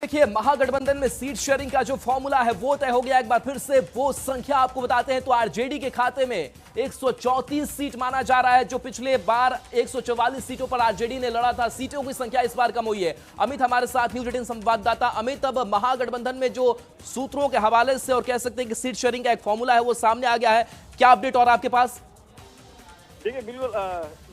देखिए, महागठबंधन में seat sharing का जो फॉर्मूला है वो तय हो गया। एक बार फिर से वो संख्या आपको बताते हैं तो आरजेडी के खाते में 134 सीट माना जा रहा है। जो पिछले बार 144 सीटों पर आरजेडी ने लड़ा था, सीटों की संख्या इस बार कम हुई है। अमित हमारे साथ न्यूज 18 संवाददाता। अमित, अब महागठबंधन में जो सूत्रों के हवाले से और कह सकते हैं कि सीट शेयरिंग का एक फॉर्मूला है वो सामने आ गया है, क्या अपडेट और आपके पास? देखिए, बिल्कुल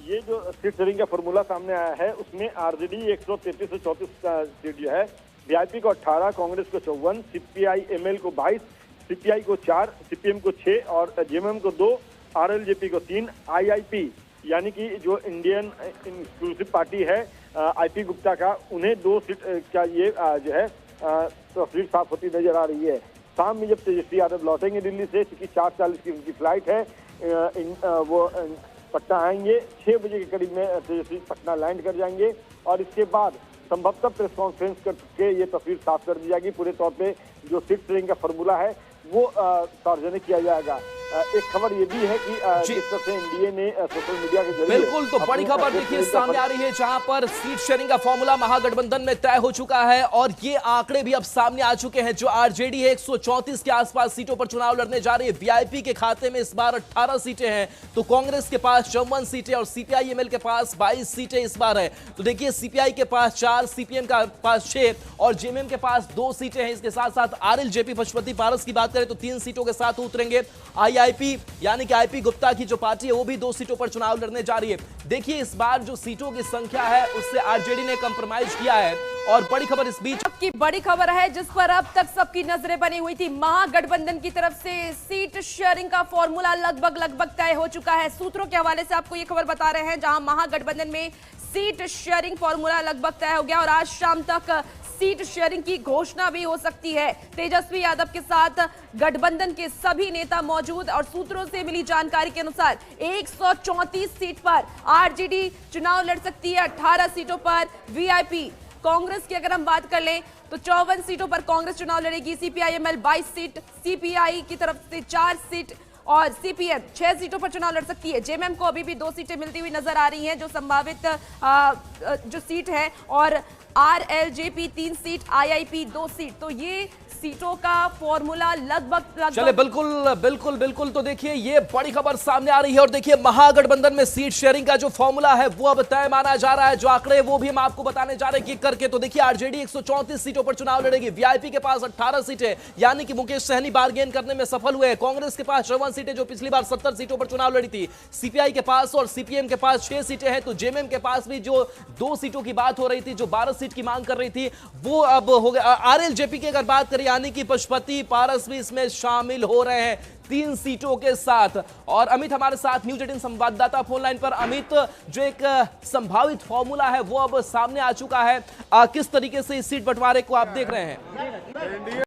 ये जो सीट शेयरिंग का फॉर्मूला सामने आया है उसमें आरजेडी 133 से 34 सीट जो है, वीआईपी को 18, कांग्रेस को 54, सीपीआई एमएल को 22, सीपीआई को 4, सीपीएम को 6 और जेएमएम को 2, आरएलजेपी को 3, आईआईपी यानी कि जो इंडियन इंक्लूसिव पार्टी है आईपी गुप्ता का, उन्हें 2 सीट का ये जो है तस्वीर साफ होती नजर आ रही है। शाम में जब तेजस्वी यादव लौटेंगे दिल्ली से, क्योंकि 4:40 की उनकी फ्लाइट है, वो पटना आएंगे। 6 बजे के करीब में तेजस्वी पटना लैंड कर जाएंगे और इसके बाद संभवतः प्रेस कॉन्फ्रेंस करके ये तस्वीर साफ कर दी जाएगी। पूरे तौर पे जो सीट शेयरिंग का फॉर्मूला है वो सार्वजनिक किया जाएगा। एक खबर ये भी है कि जिस तरह से एनडीए ने सोशल मीडिया के जरिए बिल्कुल, तो बड़ी खबर देखिए सामने आ रही है जहां पर सीट शेयरिंग का फॉर्मूला महागठबंधन में तय हो चुका है और ये आंकड़े भी अब सामने आ चुके हैं। जो आरजेडी है 134 के आसपास सीटों पर चुनाव लड़ने जा रही है। वीआईपी के खाते में इस बार 18 सीटें हैं, तो कांग्रेस के पास 54 सीटें और सीपीआई एमएल के पास 22 सीटें इस बार है। तो देखिए, सीपीआई के पास 4, सीपीएम के पास 6 और जेएमएम के पास 2 सीटें हैं। इसके साथ साथ आरएलजेपी पशुपति पारस की बात करें तो 3 सीटों के साथ उतरेंगे। आईआईपी यानी कि आईपी गुप्ता की जो पार्टी है वो भी 2 सीटों पर चुनाव लड़ने जा रही है। देखिए, इस बार जो सीटों की संख्या है उससे आरजेडी ने कंप्रोमाइज किया है। और बड़ी खबर इस बीच की बड़ी खबर है जिस पर अब तक सबकी नजरें बनी हुई थी, महागठबंधन की तरफ से सीट शेयरिंग का फॉर्मूला लगभग तय हो चुका है। सूत्रों के हवाले से आपको ये खबर बता रहे हैं, जहां महागठबंधन में सीट शेयरिंग फॉर्मूला लगभग तय हो गया और आज शाम तक सीट शेयरिंग की घोषणा भी हो सकती है। तेजस्वी यादव के साथ गठबंधन के सभी नेता मौजूद और सूत्रों से मिली जानकारी के अनुसार 134 सीट पर आरजेडी चुनाव लड़ सकती है। 18 सीटों पर वीआईपी, कांग्रेस की अगर हम बात कर लें तो 54 सीटों पर कांग्रेस चुनाव लड़ेगी। सीपीआई एमएल 22 सीट, सीपीआई की तरफ से 4 सीट और सीपीएम 6 सीटों पर चुनाव लड़ सकती है। जेएमएम को अभी भी 2 सीटें मिलती हुई नजर आ रही हैं जो संभावित जो सीट है, और आरएलजेपी 3 सीट, आईआईपी 2 सीट। तो ये सीटों का फॉर्मूला लगभग चले बिल्कुल। तो देखिए, ये बड़ी खबर सामने आ रही है और देखिए, महागठबंधन में सीट शेयरिंग का जो फॉर्मूला है वो अब तय माना जा रहा है। जो आंकड़े वो भी हम आपको बताने जा रहे हैं कि करके। तो देखिए, आरजेडी 134 सीटों पर चुनाव लड़ेगी। वीआईपी के पास 18 सीटें यानी कि मुकेश सहनी बार्गेन करने में सफल हुए। कांग्रेस के पास 54 सीटें जो पिछली बार 70 सीटों पर चुनाव लड़ी थी। सीपीआई के पास और सीपीएम के पास 6 सीटें हैं। तो जेएमएम के पास भी जो 2 सीटों की बात हो रही थी, जो 12 सीट की मांग कर रही थी, वो अब हो गया। आरएलजेपी की अगर बात करें यानी कि पशुपति पारस भी इसमें शामिल हो रहे हैं 3 सीटों के साथ। और अमित हमारे साथ न्यूज 18 संवाददाता फोन लाइन पर। अमित, जो एक संभावित फॉर्मूला है वो अब सामने आ चुका है, किस तरीके से इस सीट बंटवारे को आप देख रहे हैं?